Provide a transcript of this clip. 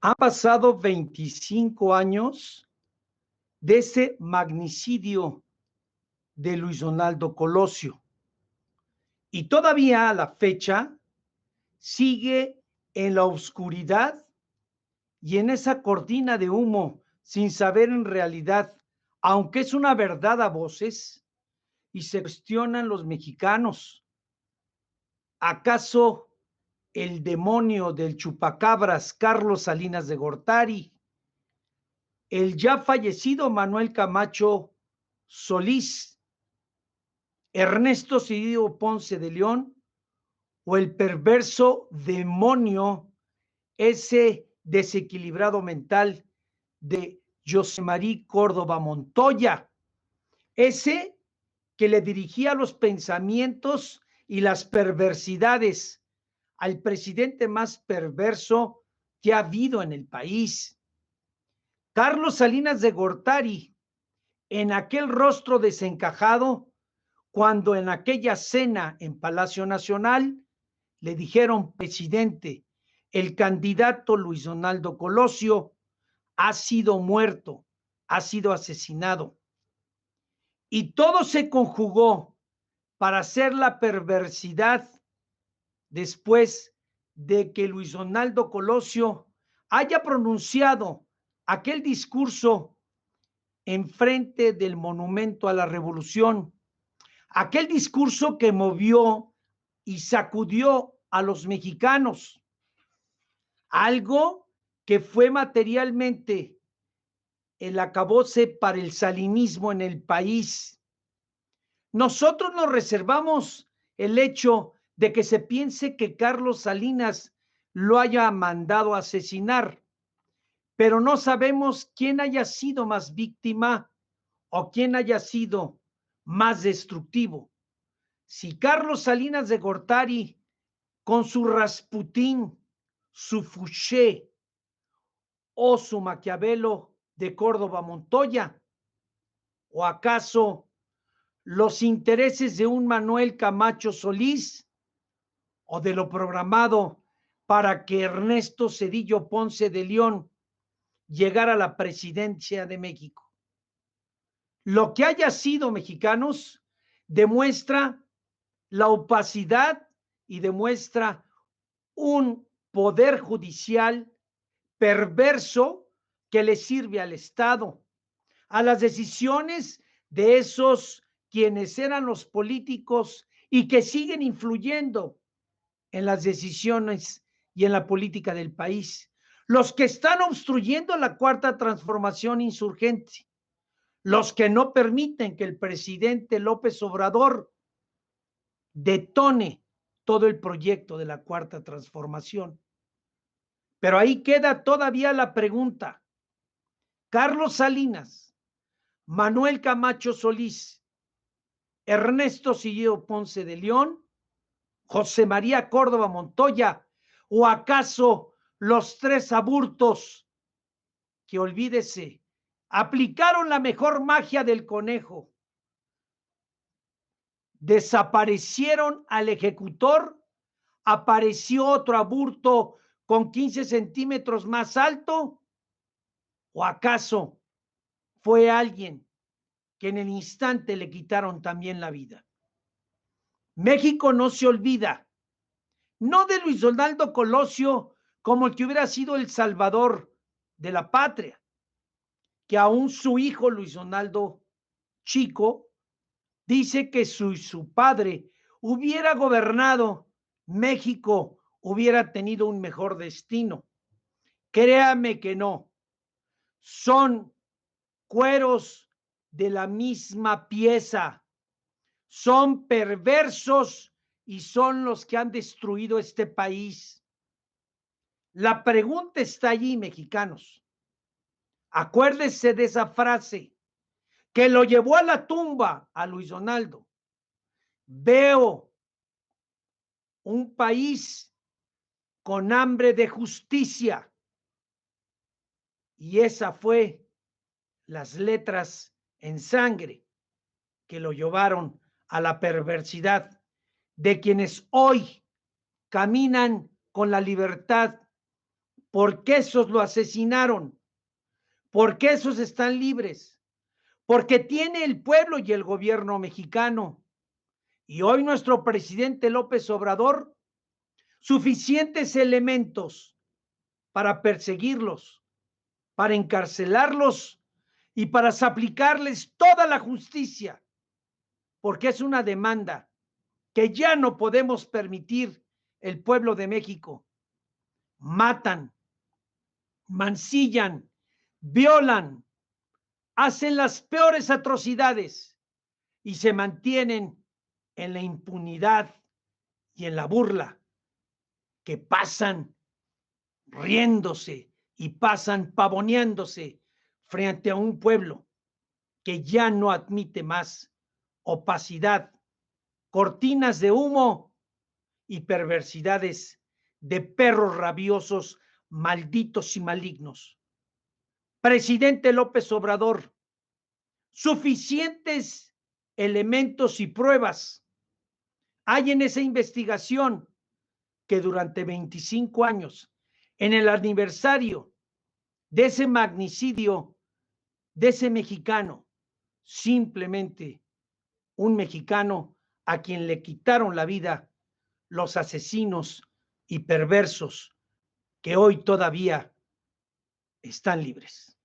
Han pasado 25 años de ese magnicidio de Luis Donaldo Colosio y todavía a la fecha sigue en la oscuridad y en esa cortina de humo sin saber en realidad, aunque es una verdad a voces, y se cuestionan los mexicanos, ¿acaso el demonio del chupacabras Carlos Salinas de Gortari, el ya fallecido Manuel Camacho Solís, Ernesto Cedillo Ponce de León o el perverso demonio, ese desequilibrado mental de José María Córdoba Montoya, ese que le dirigía los pensamientos y las perversidades al presidente más perverso que ha habido en el país? Carlos Salinas de Gortari, en aquel rostro desencajado, cuando en aquella cena en Palacio Nacional le dijeron: presidente, el candidato Luis Donaldo Colosio ha sido muerto, ha sido asesinado. Y todo se conjugó para hacer la perversidad después de que Luis Donaldo Colosio haya pronunciado aquel discurso enfrente del Monumento a la Revolución, aquel discurso que movió y sacudió a los mexicanos, algo que fue materialmente el acabose para el salinismo en el país. Nosotros nos reservamos el hecho de que se piense que Carlos Salinas lo haya mandado a asesinar, pero no sabemos quién haya sido más víctima o quién haya sido más destructivo. Si Carlos Salinas de Gortari, con su Rasputín, su Fouché o su Maquiavelo de Córdoba Montoya, o acaso los intereses de un Manuel Camacho Solís, o de lo programado para que Ernesto Cedillo Ponce de León llegara a la presidencia de México. Lo que haya sido, mexicanos, demuestra la opacidad y demuestra un poder judicial perverso que le sirve al Estado, a las decisiones de esos quienes eran los políticos y que siguen influyendo en las decisiones y en la política del país, los que están obstruyendo la cuarta transformación insurgente, los que no permiten que el presidente López Obrador detone todo el proyecto de la cuarta transformación. Pero ahí queda todavía la pregunta: Carlos Salinas, Manuel Camacho Solís, Ernesto Cedillo Ponce de León, José María Córdoba Montoya, o acaso los tres aburtos que, olvídese, aplicaron la mejor magia del conejo, desaparecieron al ejecutor, apareció otro aburto con 15 centímetros más alto, o acaso fue alguien que en el instante le quitaron también la vida. México no se olvida, no de Luis Donaldo Colosio como el que hubiera sido el salvador de la patria, que aún su hijo Luis Donaldo Chico dice que si su padre hubiera gobernado, México hubiera tenido un mejor destino. Créame que no, son cueros de la misma pieza, son perversos y son los que han destruido este país. La pregunta está allí, mexicanos. Acuérdense de esa frase que lo llevó a la tumba a Luis Donaldo. Veo un país con hambre de justicia, y esa fue las letras en sangre que lo llevaron a la perversidad de quienes hoy caminan con la libertad ¿Por qué esos lo asesinaron? ¿Por qué esos están libres? Porque tiene el pueblo y el gobierno mexicano. Y hoy nuestro presidente López Obrador suficientes elementos para perseguirlos, para encarcelarlos y para aplicarles toda la justicia, porque es una demanda que ya no podemos permitir el pueblo de México. Matan, mancillan, violan, hacen las peores atrocidades y se mantienen en la impunidad y en la burla, que pasan riéndose y pasan pavoneándose frente a un pueblo que ya no admite más opacidad, cortinas de humo y perversidades de perros rabiosos, malditos y malignos. Presidente López Obrador, suficientes elementos y pruebas hay en esa investigación que durante 25 años, en el aniversario de ese magnicidio, de ese mexicano, simplemente un mexicano a quien le quitaron la vida los asesinos y perversos que hoy todavía están libres.